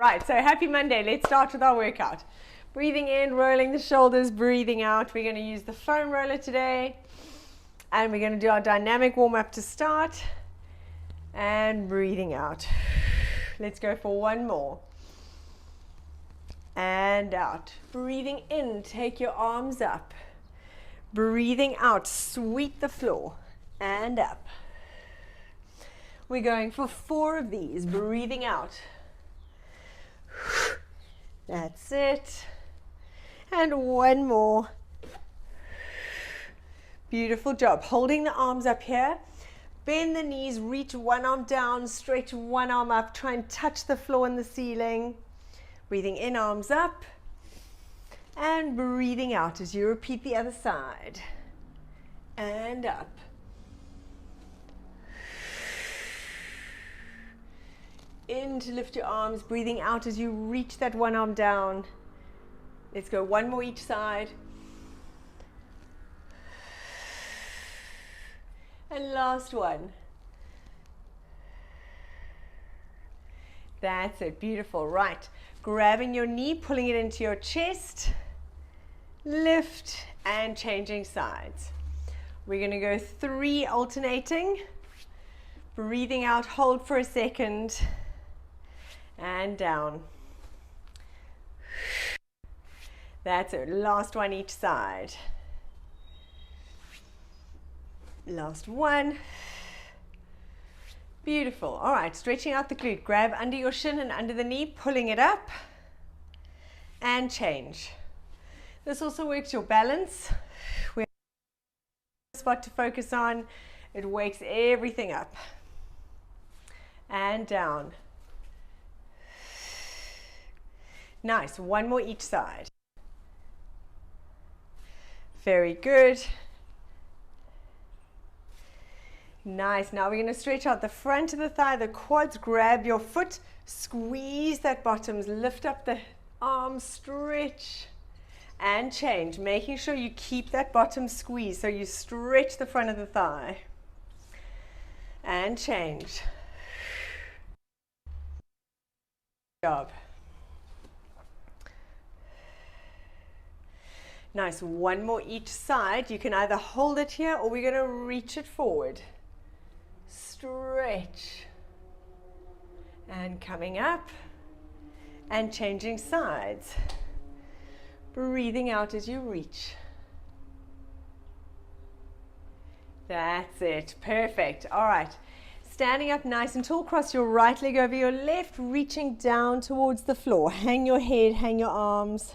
Right, so happy Monday. Let's start with our workout. Breathing in, rolling the shoulders, breathing out. We're going to use the foam roller today. And we're going to do our dynamic warm-up to start. And breathing out. Let's go for one more. And out. Breathing in, take your arms up. Breathing out, sweep the floor. And up. We're going for 4 of these. Breathing out. That's it. And one more. Beautiful job. Holding the arms up here. Bend the knees, reach one arm down, stretch one arm up. Try and touch the floor and the ceiling. Breathing in, arms up. And breathing out as you repeat the other side. And up. In to lift your arms, breathing out as you reach that one arm down. Let's go one more each side. And last one. That's it, beautiful. Right, grabbing your knee, pulling it into your chest. Lift and changing sides. We're going to go 3 alternating. Breathing out, hold for a second. And down. That's it. Last one each side. Last one. Beautiful. All right, stretching out the glute. Grab under your shin and under the knee, pulling it up. And change. This also works your balance. We have a spot to focus on. It wakes everything up. And down. Nice, one more each side. Very good. Nice, now we're going to stretch out the front of the thigh, the quads, grab your foot, squeeze that bottoms, lift up the arms, stretch and change, making sure you keep that bottom squeeze so you stretch the front of the thigh. And change. Good job. Nice, one more each side. You can either hold it here or we're going to reach it forward. Stretch. And coming up. And changing sides. Breathing out as you reach. That's it. Perfect. All right. Standing up nice and tall. Cross your right leg over your left. Reaching down towards the floor. Hang your head, hang your arms.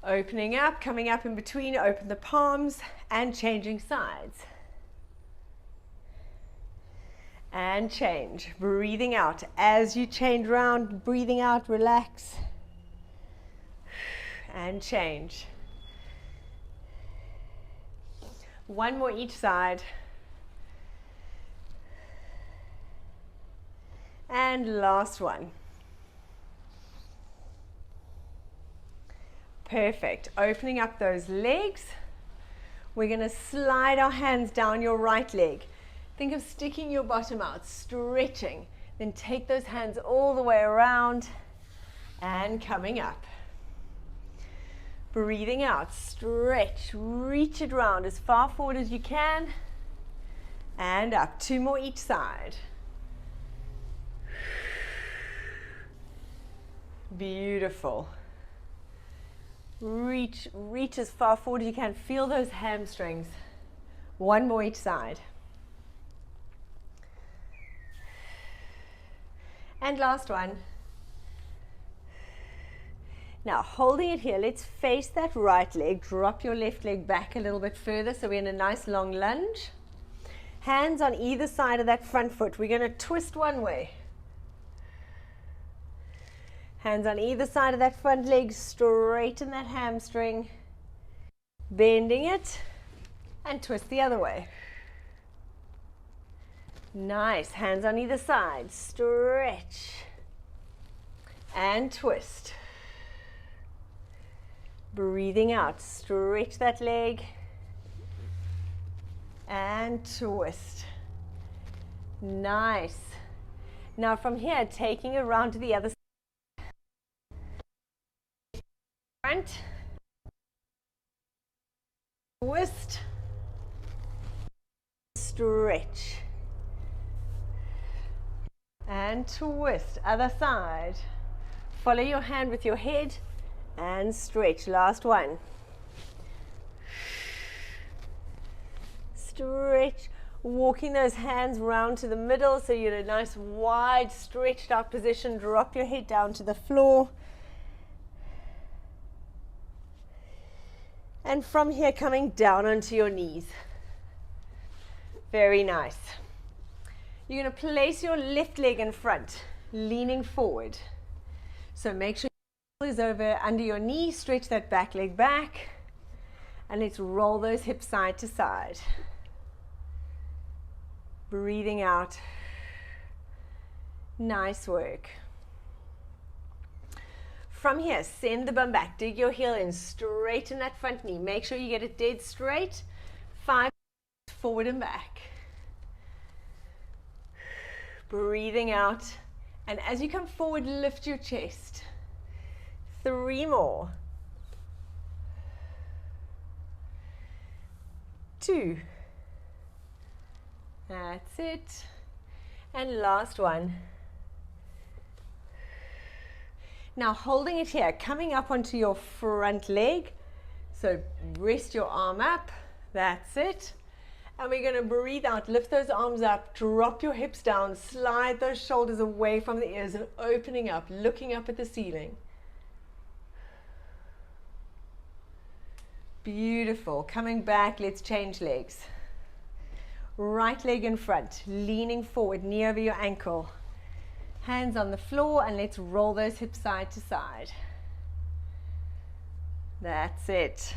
Opening up, coming up in between, open the palms and changing sides. And change. Breathing out. As you change round, breathing out, relax. And change. One more each side. And last one. Perfect. Opening up those legs. We're going to slide our hands down your right leg. Think of sticking your bottom out, stretching. Then take those hands all the way around and coming up. Breathing out, stretch, reach it round as far forward as you can. And up. 2 more each side. Beautiful. Reach as far forward as you can. Feel those hamstrings. 1 more each side. And last one. Now holding it here, let's face that right leg. Drop your left leg back a little bit further so we're in a nice long lunge. Hands on either side of that front foot. We're going to twist one way. Hands on either side of that front leg, straighten that hamstring, bending it, and twist the other way. Nice, hands on either side, stretch, and twist. Breathing out, stretch that leg, and twist. Nice. Now from here, taking it around to the other side. Front, twist, stretch, and twist. Other side. Follow your hand with your head and stretch. Last one. Stretch, walking those hands round to the middle so you're in a nice wide stretched out position. Drop your head down to the floor. And from here, coming down onto your knees. Very nice. You're going to place your left leg in front, leaning forward. So make sure your heel is over under your knee. Stretch that back leg back. And let's roll those hips side to side. Breathing out. Nice work. From here, send the bum back. Dig your heel in, straighten that front knee. Make sure you get it dead straight. 5 forward and back. Breathing out. And as you come forward, lift your chest. 3 more. 2. That's it. And last one. Now holding it here, coming up onto your front leg. So rest your arm up. That's it. And we're going to breathe out, lift those arms up, drop your hips down, slide those shoulders away from the ears and opening up, looking up at the ceiling. Beautiful. Coming back, let's change legs. Right leg in front, leaning forward, knee over your ankle. Hands on the floor, and let's roll those hips side to side. That's it.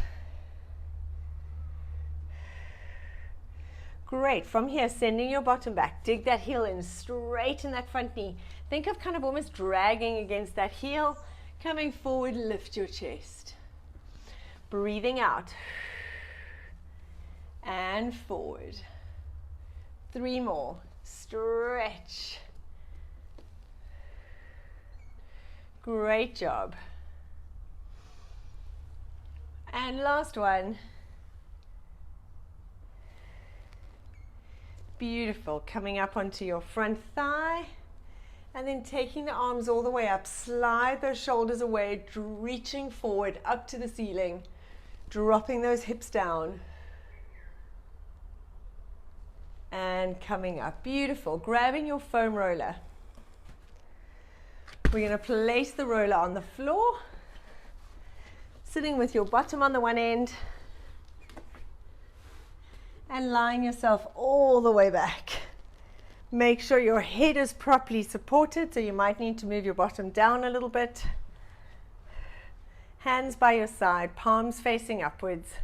Great. From here, sending your bottom back. Dig that heel in, straighten that front knee. Think of kind of almost dragging against that heel. Coming forward, lift your chest. Breathing out. And forward. 3 more. Stretch. Great job. And last one. Beautiful. Coming up onto your front thigh. And then taking the arms all the way up. Slide those shoulders away, reaching forward up to the ceiling. Dropping those hips down. And coming up. Beautiful. Grabbing your foam roller. We're going to place the roller on the floor, sitting with your bottom on the one end and lying yourself all the way back. Make sure your head is properly supported, so you might need to move your bottom down a little bit. Hands by your side, palms facing upwards.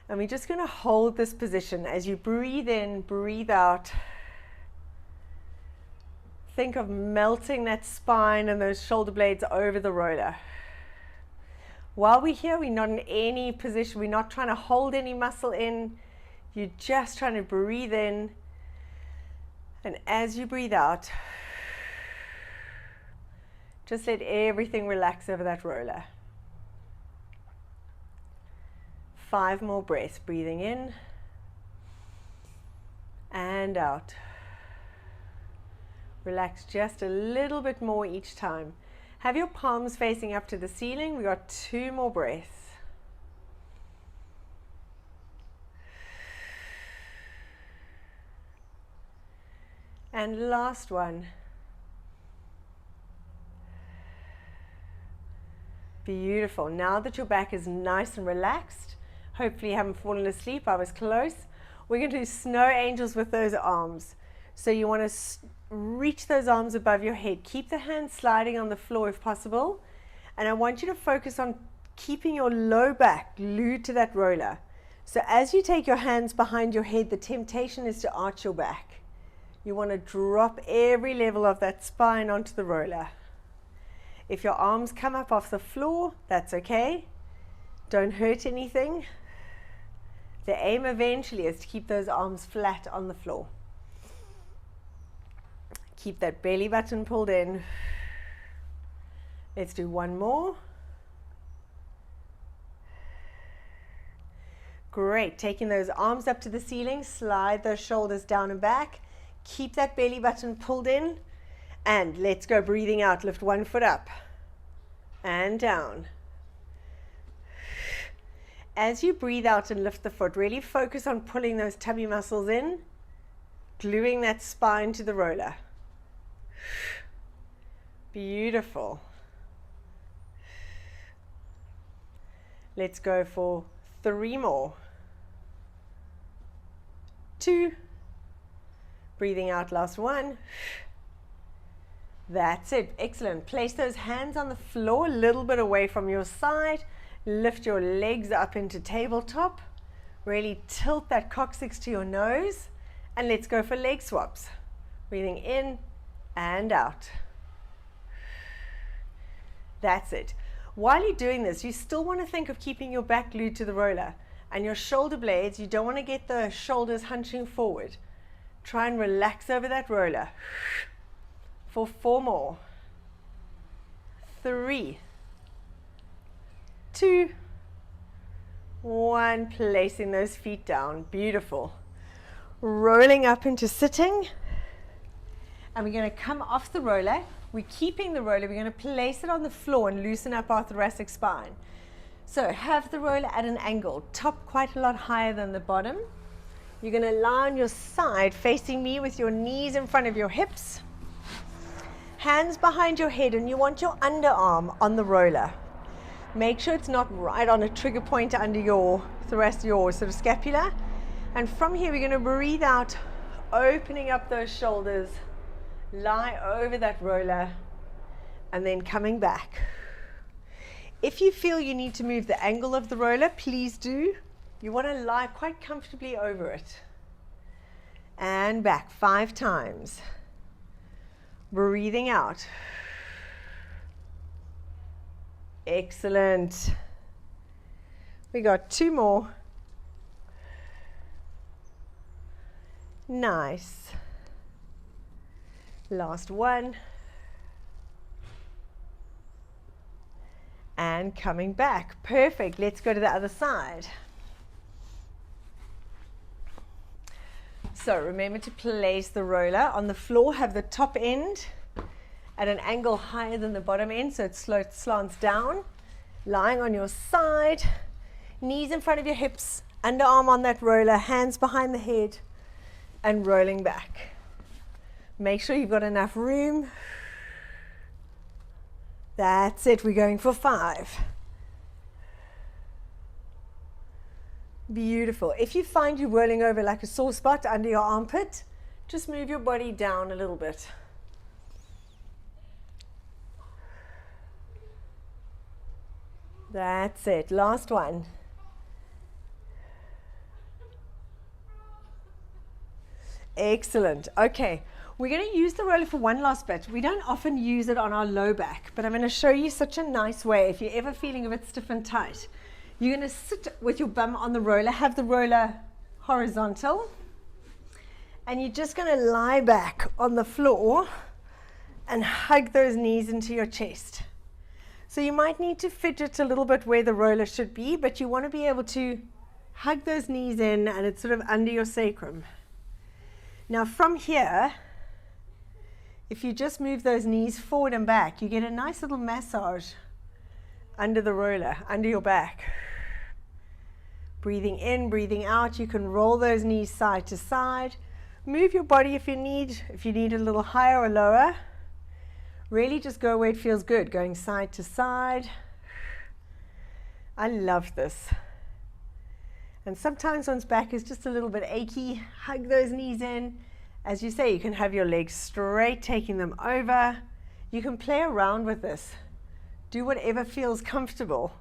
And we're just going to hold this position as you breathe in, breathe out. Think of melting that spine and those shoulder blades over the roller. While we're here, we're not in any position. We're not trying to hold any muscle in. You're just trying to breathe in. And as you breathe out, just let everything relax over that roller. 5 more breaths. Breathing in and out. Relax just a little bit more each time. Have your palms facing up to the ceiling. We've got 2 more breaths. And last one. Beautiful. Now that your back is nice and relaxed, hopefully you haven't fallen asleep. I was close. We're going to do snow angels with those arms. So you want to reach those arms above your head. Keep the hands sliding on the floor if possible. And I want you to focus on keeping your low back glued to that roller. So as you take your hands behind your head, the temptation is to arch your back. You want to drop every level of that spine onto the roller. If your arms come up off the floor, that's okay. Don't hurt anything. The aim eventually is to keep those arms flat on the floor. Keep that belly button pulled in. Let's do one more. Great. Taking those arms up to the ceiling, slide those shoulders down and back. Keep that belly button pulled in. And let's go breathing out. Lift one foot up and down. As you breathe out and lift the foot, really focus on pulling those tummy muscles in, gluing that spine to the roller. Beautiful. Let's go for 3 more. 2. Breathing out, last 1. That's it. Excellent. Place those hands on the floor, a little bit away from your side. Lift your legs up into tabletop. Really tilt that coccyx to your nose. And let's go for leg swaps. Breathing in and out. That's it. While you're doing this, you still want to think of keeping your back glued to the roller. And your shoulder blades, you don't want to get the shoulders hunching forward. Try and relax over that roller. For 4 more. 3. 2, 1, placing those feet down. Beautiful. Rolling up into sitting. And we're going to come off the roller. We're keeping the roller. We're going to place it on the floor and loosen up our thoracic spine. So have the roller at an angle, top quite a lot higher than the bottom. You're going to lie on your side facing me with your knees in front of your hips. Hands behind your head, and you want your underarm on the roller. Make sure it's not right on a trigger point under your thoracic, your sort of scapula. And from here, we're going to breathe out, opening up those shoulders, lie over that roller, and then coming back. If you feel you need to move the angle of the roller, please do. You want to lie quite comfortably over it. And back 5 times. Breathing out. Excellent. We got 2 more. Nice. Last 1. And coming back. Perfect. Let's go to the other side. So remember to place the roller on the floor. Have the top end at an angle higher than the bottom end, so it slants down. Lying on your side, knees in front of your hips, underarm on that roller, hands behind the head, and rolling back. Make sure you've got enough room. That's it. We're going for 5. Beautiful. If you find you're whirling over like a sore spot under your armpit, just move your body down a little bit. That's it. Last one. Excellent. Okay. We're going to use the roller for one last bit. We don't often use it on our low back, but I'm going to show you such a nice way. If you're ever feeling a bit stiff and tight, you're going to sit with your bum on the roller, have the roller horizontal, and you're just going to lie back on the floor and hug those knees into your chest. So you might need to fidget a little bit where the roller should be, but you want to be able to hug those knees in, and it's sort of under your sacrum. Now from here, if you just move those knees forward and back, you get a nice little massage under the roller, under your back. Breathing in, breathing out. You can roll those knees side to side. Move your body if you need a little higher or lower. Really just go where it feels good, going side to side. I love this. And sometimes one's back is just a little bit achy. Hug those knees in. As you say, you can have your legs straight, taking them over. You can play around with this. Do whatever feels comfortable.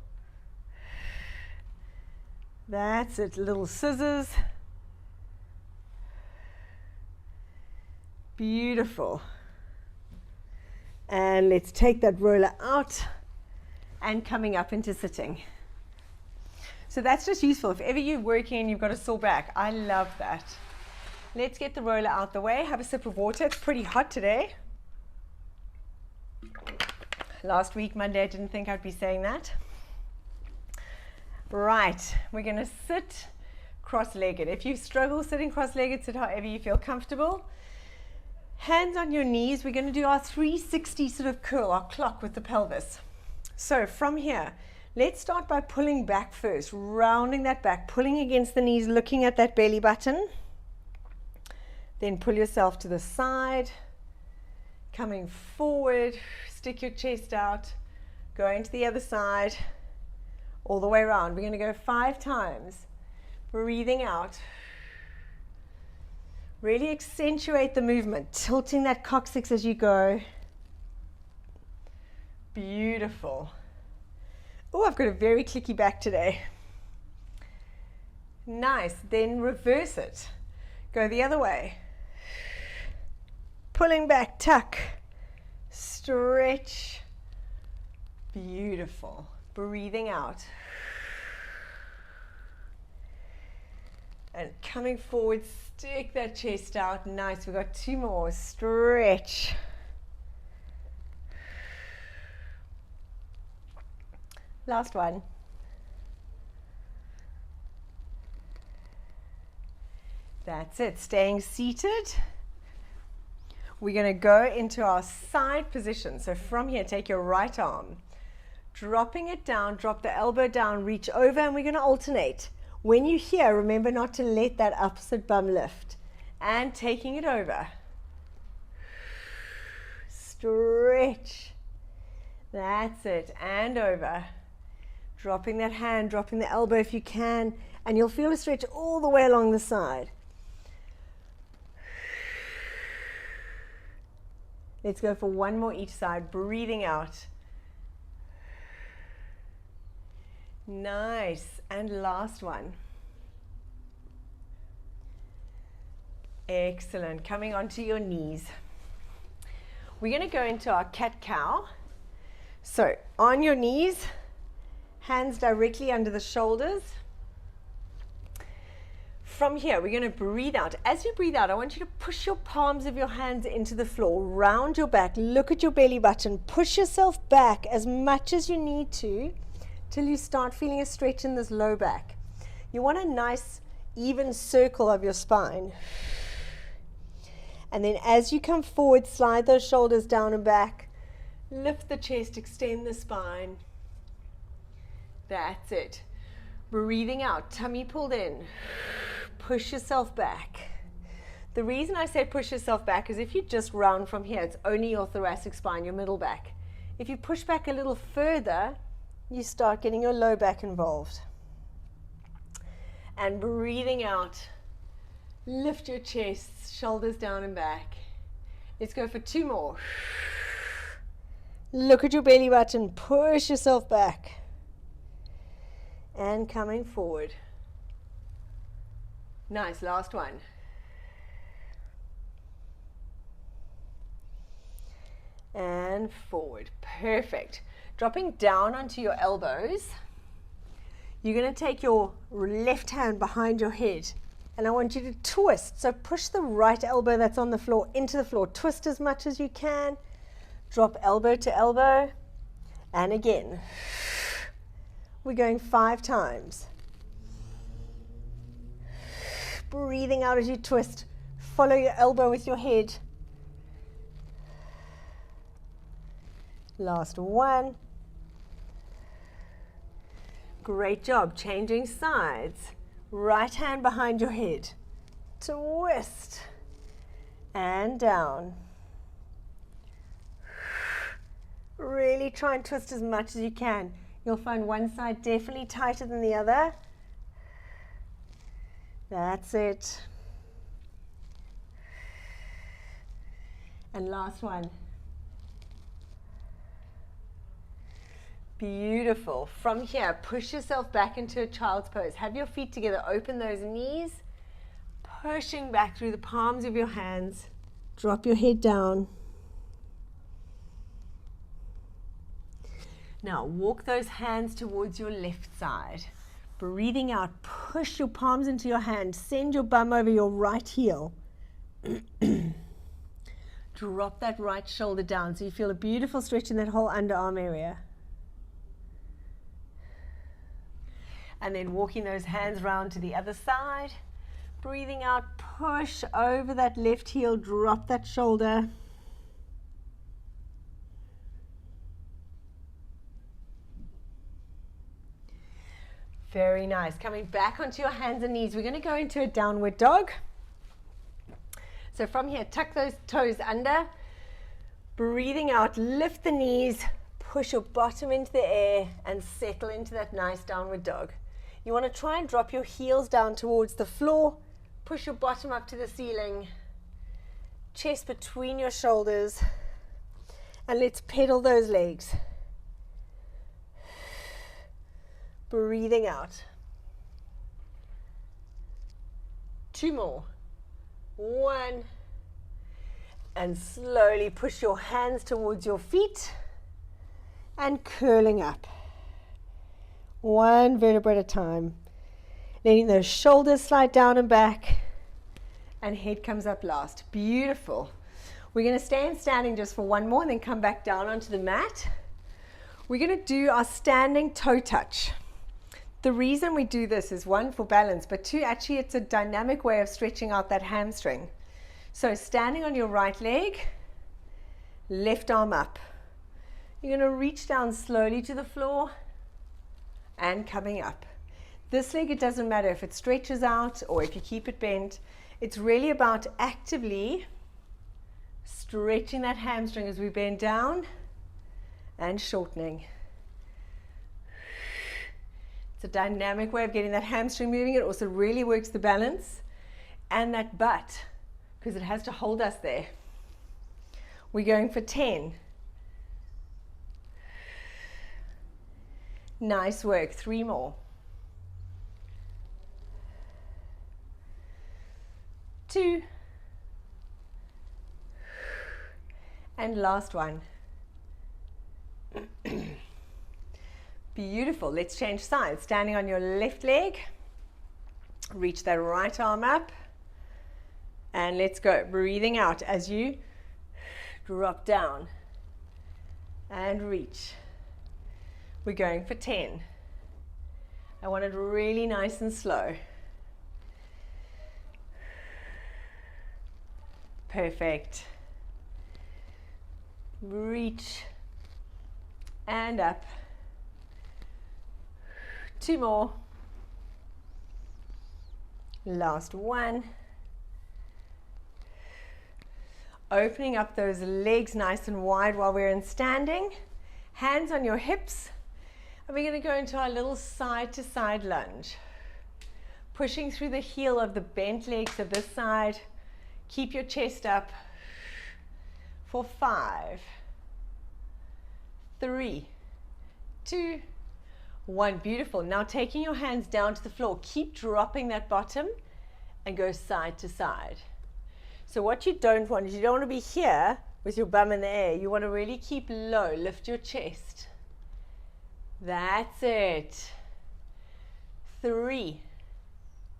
That's it, little scissors. Beautiful. And let's take that roller out and coming up into sitting. So that's just useful. If ever you're working and you've got a sore back, I love that. Let's get the roller out the way. Have a sip of water. It's pretty hot today. Last week, Monday, I didn't think I'd be saying that. Right, we're going to sit cross-legged. If you struggle sitting cross-legged, sit however you feel comfortable. Hands on your knees. We're going to do our 360 sort of curl, our clock with the pelvis. So from here, let's start by pulling back first, rounding that back, pulling against the knees, looking at that belly button. Then pull yourself to the side, coming forward, stick your chest out, going to the other side, all the way around. We're going to go 5 times. Breathing out. Really accentuate the movement, tilting that coccyx as you go. Beautiful. Oh, I've got a very clicky back today. Nice. Then reverse it. Go the other way. Pulling back, tuck, stretch. Beautiful. Breathing out. And coming forward, stick that chest out. Nice. We've got 2 more. Stretch. Last one. That's it. Staying seated. We're going to go into our side position. So from here, take your right arm, dropping it down, drop the elbow down, reach over, and we're going to alternate. When you hear, remember not to let that opposite bum lift. And taking it over. Stretch. That's it. And over. Dropping that hand, dropping the elbow if you can. And you'll feel a stretch all the way along the side. Let's go for 1 more each side. Breathing out. Nice. And last one. Excellent. Coming onto your knees. We're going to go into our cat-cow. So on your knees, hands directly under the shoulders. From here, we're going to breathe out. As you breathe out, I want you to push your palms of your hands into the floor, round your back, look at your belly button, push yourself back as much as you need to till you start feeling a stretch in this low back. You want a nice even circle of your spine. And then as you come forward, slide those shoulders down and back, lift the chest, extend the spine. That's it. Breathing out, tummy pulled in. Push yourself back. The reason I say push yourself back is if you just round from here, it's only your thoracic spine, your middle back. If you push back a little further, you start getting your low back involved. And breathing out, lift your chest, shoulders down and back. Let's go for 2 more. Look at your belly button, push yourself back. And coming forward. Nice, last one. And forward, perfect. Dropping down onto your elbows. You're going to take your left hand behind your head and I want you to twist. So push the right elbow that's on the floor into the floor. Twist as much as you can. Drop elbow to elbow. And again. We're going 5 times. Breathing out as you twist. Follow your elbow with your head. Last one. Great job. Changing sides. Right hand behind your head. Twist. And down. Really try and twist as much as you can. You'll find one side definitely tighter than the other. That's it. And last one. Beautiful. From here, push yourself back into a child's pose. Have your feet together. Open those knees. Pushing back through the palms of your hands. Drop your head down. Now walk those hands towards your left side. Breathing out, push your palms into your hands. Send your bum over your right heel. Drop that right shoulder down so you feel a beautiful stretch in that whole underarm area. And then walking those hands round to the other side. Breathing out, push over that left heel, drop that shoulder. Very nice. Coming back onto your hands and knees, we're going to go into a downward dog. So from here, tuck those toes under. Breathing out, lift the knees, push your bottom into the air and settle into that nice downward dog. You want to try and drop your heels down towards the floor. Push your bottom up to the ceiling. Chest between your shoulders. And let's pedal those legs. Breathing out. 2 more. 1. And slowly push your hands towards your feet and curling up. 1 vertebra at a time. Letting those shoulders slide down and back, and head comes up last. Beautiful. We're going to stay in standing just for 1 more and then come back down onto the mat. We're going to do our standing toe touch. The reason we do this is 1, for balance, but 2, actually it's a dynamic way of stretching out that hamstring. So standing on your right leg, left arm up. You're going to reach down slowly to the floor and coming up. This leg, it doesn't matter if it stretches out or if you keep it bent. It's really about actively stretching that hamstring as we bend down and shortening. It's a dynamic way of getting that hamstring moving. It also really works the balance and that butt because it has to hold us there. We're going for 10. Nice work. 3 more. 2. And last one. Beautiful. Let's change sides. Standing on your left leg. Reach that right arm up. And let's go. Breathing out as you drop down. And reach. We're going for 10. I want it really nice and slow. Perfect. Reach and up. 2 more. Last one. Opening up those legs nice and wide while we're in standing. Hands on your hips. And we're going to go into our little side to side lunge. Pushing through the heel of the bent legs of this side. Keep your chest up for 5, 3, 2, 1. Beautiful. Now taking your hands down to the floor, keep dropping that bottom and go side to side. So what you don't want is you don't want to be here with your bum in the air. You want to really keep low. Lift your chest. That's it. 3,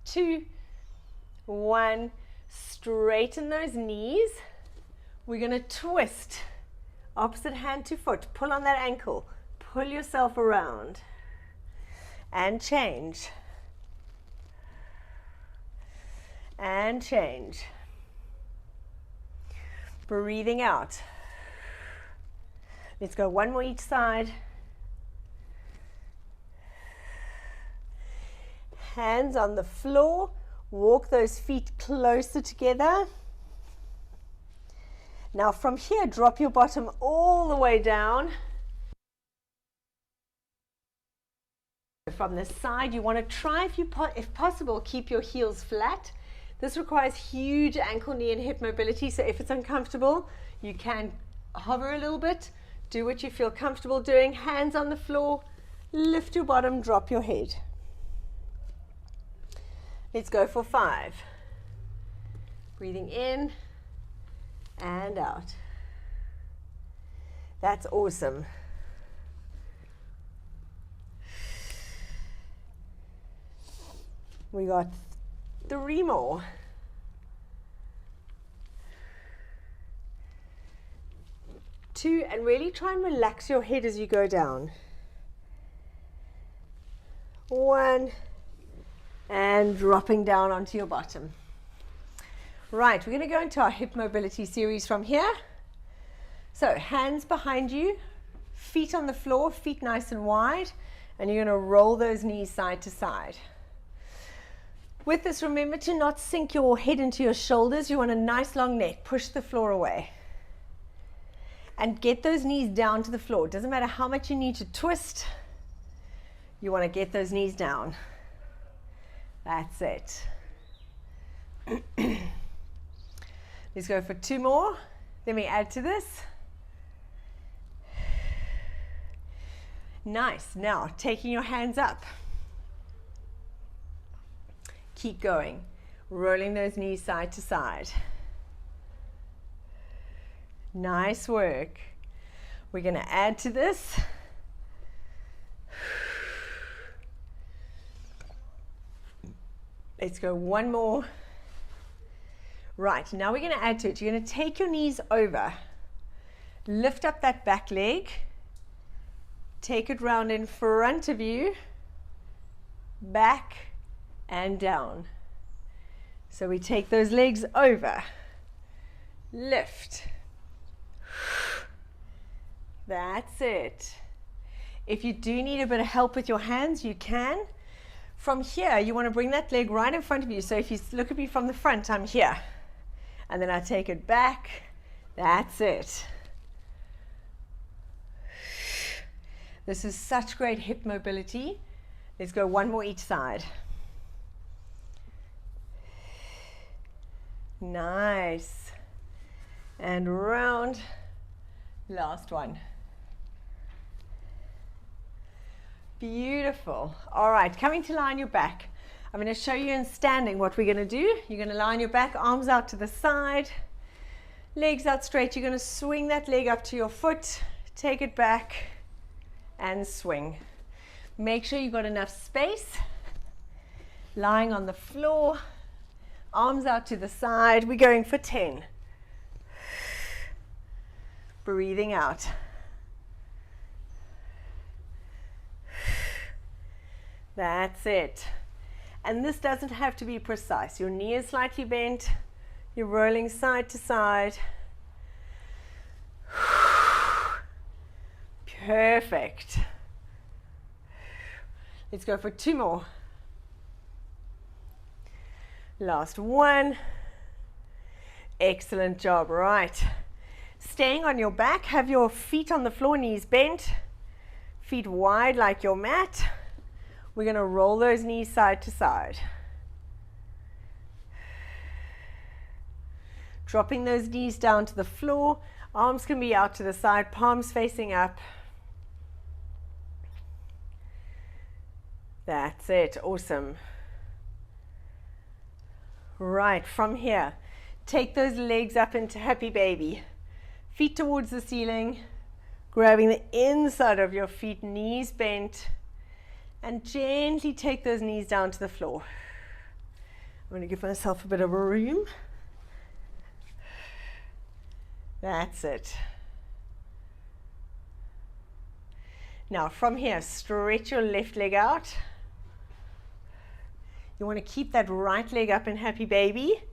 2, 1. Straighten those knees. We're going to twist. Opposite hand to foot. Pull on that ankle. Pull yourself around. And change. And change. Breathing out. Let's go 1 more each side. Hands on the floor. Walk those feet closer together. Now from here, drop your bottom all the way down. From this side, you want to try, if possible, keep your heels flat. This requires huge ankle, knee, and hip mobility. So if it's uncomfortable, you can hover a little bit. Do what you feel comfortable doing. Hands on the floor. Lift your bottom, drop your head. Let's go for 5. Breathing in and out. That's awesome. We got 3 more. 2, and really try and relax your head as you go down. 1, and dropping down onto your bottom. Right, we're going to go into our hip mobility series from here. So hands behind you, feet on the floor, feet nice and wide, and you're going to roll those knees side to side. With this, remember to not sink your head into your shoulders. You want a nice long neck. Push the floor away. And get those knees down to the floor. It doesn't matter how much you need to twist. You want to get those knees down. That's it. Let's go for 2 more. Then we add to this. Nice. Now, taking your hands up. Keep going. Rolling those knees side to side. Nice work. We're going to add to this. Let's go 1 more. Right, now we're going to add to it. You're going to take your knees over. Lift up that back leg. Take it round in front of you. Back and down. So we take those legs over. Lift. That's it. If you do need a bit of help with your hands, you can. From here, you want to bring that leg right in front of you. So if you look at me from the front, I'm here. And then I take it back. That's it. This is such great hip mobility. Let's go 1 more each side. Nice. And round. Last one. Beautiful. All right, coming to lie on your back. I'm going to show you in standing what we're going to do. You're going to lie on your back, arms out to the side, legs out straight. You're going to swing that leg up to your foot, take it back, and swing. Make sure you've got enough space. Lying on the floor, arms out to the side. We're going for 10. Breathing out. That's it. And this doesn't have to be precise. Your knee is slightly bent. You're rolling side to side. Perfect. Let's go for 2 more. Last one. Excellent job. Right. Staying on your back, have your feet on the floor, knees bent, feet wide like your mat. We're going to roll those knees side to side. Dropping those knees down to the floor. Arms can be out to the side, palms facing up. That's it. Awesome. Right, from here, take those legs up into happy baby. Feet towards the ceiling, grabbing the inside of your feet, knees bent, and gently take those knees down to the floor. I'm going to give myself a bit of room. That's it. Now from here, stretch your left leg out. You want to keep that right leg up in happy baby.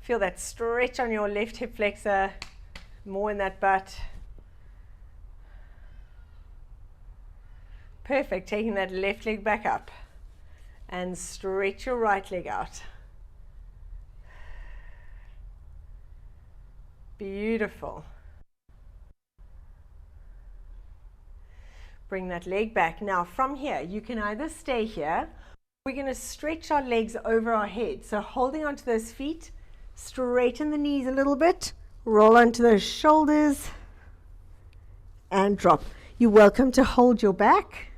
Feel that stretch on your left hip flexor, more in that butt. Perfect, taking that left leg back up and stretch your right leg out. Beautiful. Bring that leg back. Now from here, you can either stay here. We're going to stretch our legs over our head. So holding onto those feet, straighten the knees a little bit, roll onto those shoulders, and drop. You're welcome to hold your back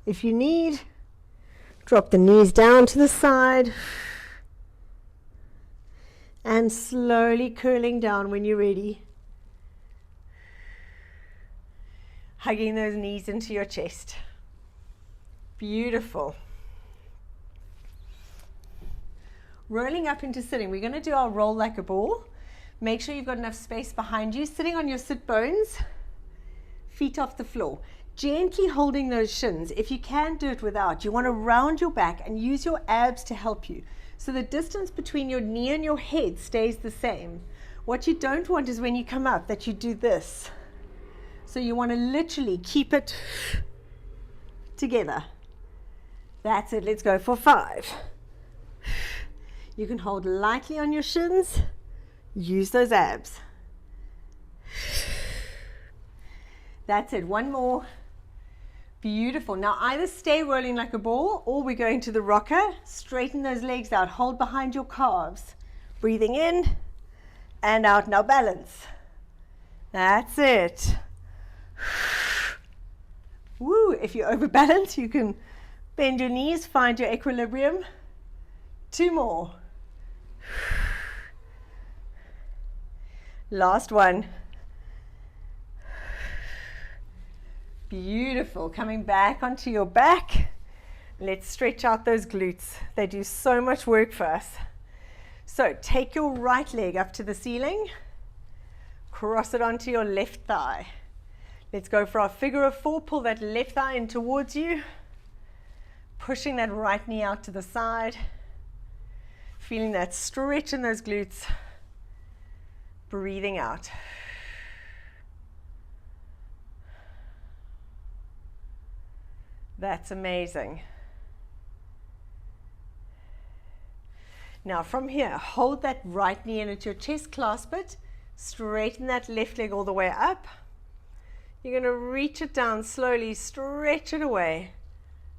if you need. Drop the knees down to the side, and slowly curling down when you're ready. Hugging those knees into your chest. Beautiful. Rolling up into sitting. We're going to do our roll like a ball. Make sure you've got enough space behind you, sitting on your sit bones, feet off the floor. Gently holding those shins. If you can, do it without. You want to round your back and use your abs to help you. So the distance between your knee and your head stays the same. What you don't want is when you come up that you do this. So you want to literally keep it together. That's it. Let's go for 5. You can hold lightly on your shins. Use those abs. That's it. One more. Beautiful. Now either stay rolling like a ball or we're going to the rocker. Straighten those legs out. Hold behind your calves. Breathing in and out. Now balance. That's it. Woo. If you overbalance, you can bend your knees, find your equilibrium. 2 more. Last one. Beautiful. Coming back onto your back. Let's stretch out those glutes. They do so much work for us. So take your right leg up to the ceiling. Cross it onto your left thigh. Let's go for our figure of 4. Pull that left thigh in towards you. Pushing that right knee out to the side. Feeling that stretch in those glutes. Breathing out. That's amazing. Now from here, hold that right knee in at your chest, clasp it, straighten that left leg all the way up. You're going to reach it down slowly, stretch it away,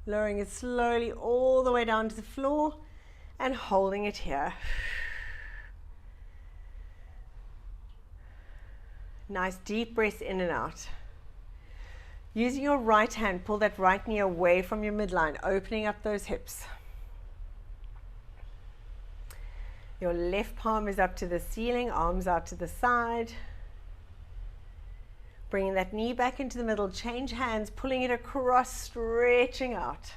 lowering it slowly all the way down to the floor and holding it here. Nice deep breaths in and out. Using your right hand, pull that right knee away from your midline, opening up those hips. Your left palm is up to the ceiling, arms out to the side. Bringing that knee back into the middle, change hands, pulling it across, stretching out.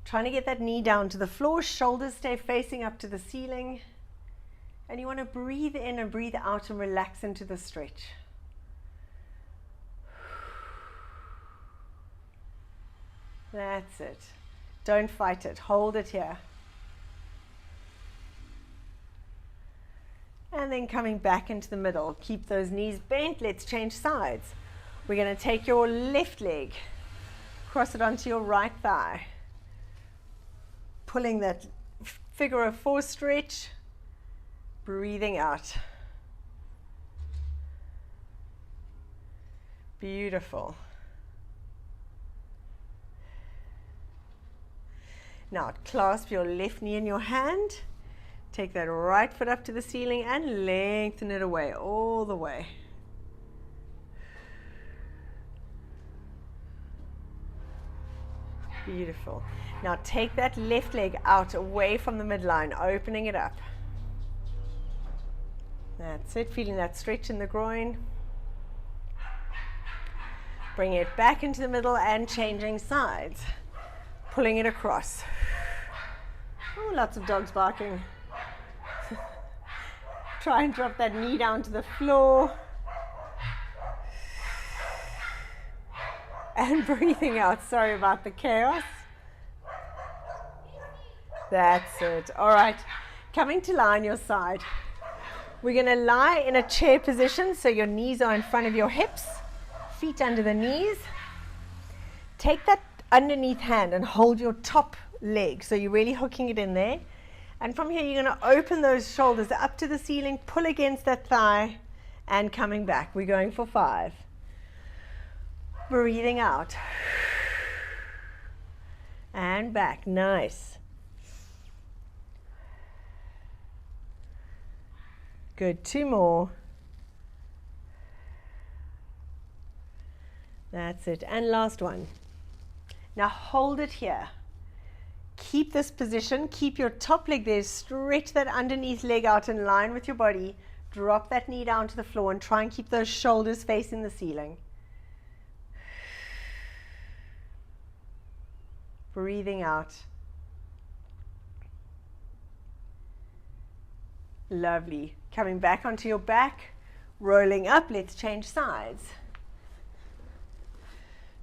Trying to get that knee down to the floor, shoulders stay facing up to the ceiling. And you want to breathe in and breathe out and relax into the stretch. That's it. Don't fight it. Hold it here. And then coming back into the middle. Keep those knees bent. Let's change sides. We're going to take your left leg, cross it onto your right thigh. Pulling that figure of 4 stretch. Breathing out. Beautiful. Now clasp your left knee in your hand. Take that right foot up to the ceiling and lengthen it away, all the way. Beautiful. Now take that left leg out away from the midline, opening it up. That's it, feeling that stretch in the groin. Bring it back into the middle and changing sides. Pulling it across. Oh, lots of dogs barking. Try and drop that knee down to the floor. And breathing out. Sorry about the chaos. That's it. All right. Coming to lie on your side. We're going to lie in a chair position so your knees are in front of your hips. Feet under the knees. Take that underneath hand and hold your top leg. So you're really hooking it in there. And from here, you're going to open those shoulders up to the ceiling, pull against that thigh, and coming back. We're going for 5. Breathing out. And back. Nice. Good. 2 more. That's it. And last one. Now hold it here. Keep this position. Keep your top leg there. Stretch that underneath leg out in line with your body. Drop that knee down to the floor and try and keep those shoulders facing the ceiling. Breathing out. Lovely. Coming back onto your back, rolling up. Let's change sides.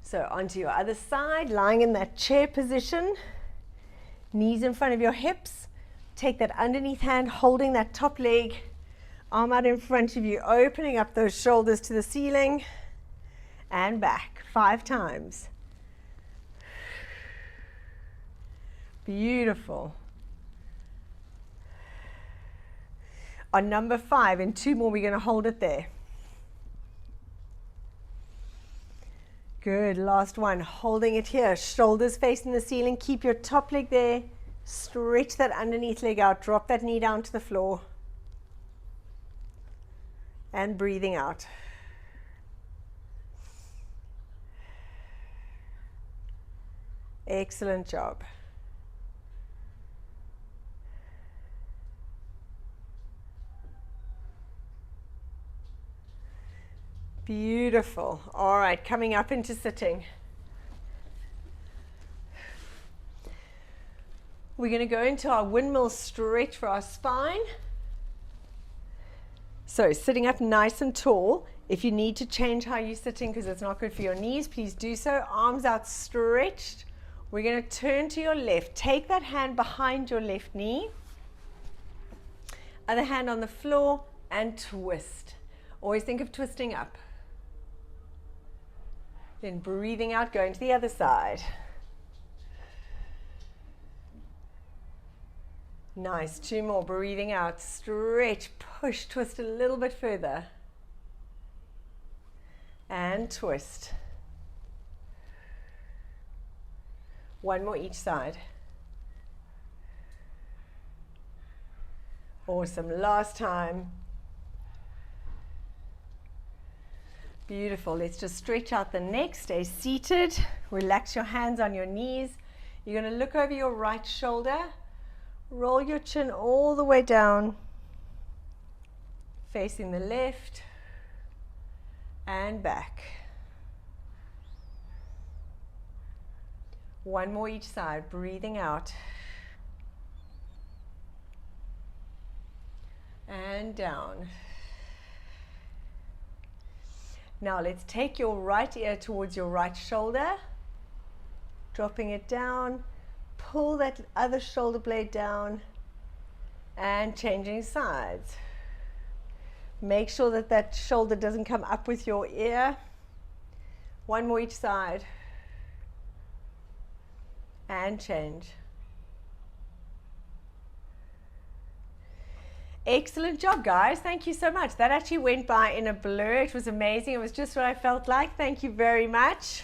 So onto your other side, lying in that chair position, knees in front of your hips. Take that underneath hand, holding that top leg, arm out in front of you, opening up those shoulders to the ceiling, and back 5 times. Beautiful. On number 5, in 2 more, we're going to hold it there. Good, last one, holding it here, shoulders facing the ceiling, keep your top leg there, stretch that underneath leg out, drop that knee down to the floor, and breathing out. Excellent job. Beautiful. All right, coming up into sitting. We're going to go into our windmill stretch for our spine. So sitting up nice and tall. If you need to change how you're sitting because it's not good for your knees, please do so. Arms out stretched. We're going to turn to your left. Take that hand behind your left knee. Other hand on the floor and twist. Always think of twisting up. Then breathing out, going to the other side. Nice, 2 more, breathing out, stretch, push, twist a little bit further. And twist. 1 more each side. Awesome, last time. Beautiful. Let's just stretch out the neck, stay seated, relax your hands on your knees. You're going to look over your right shoulder, roll your chin all the way down, facing the left and back. 1 more each side, breathing out. And down. Now let's take your right ear towards your right shoulder, dropping it down, pull that other shoulder blade down and changing sides. Make sure that that shoulder doesn't come up with your ear. 1 more each side and change. Excellent job, guys. Thank you so much. That actually went by in a blur. It was amazing. It was just what I felt like. Thank you very much.